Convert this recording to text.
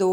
2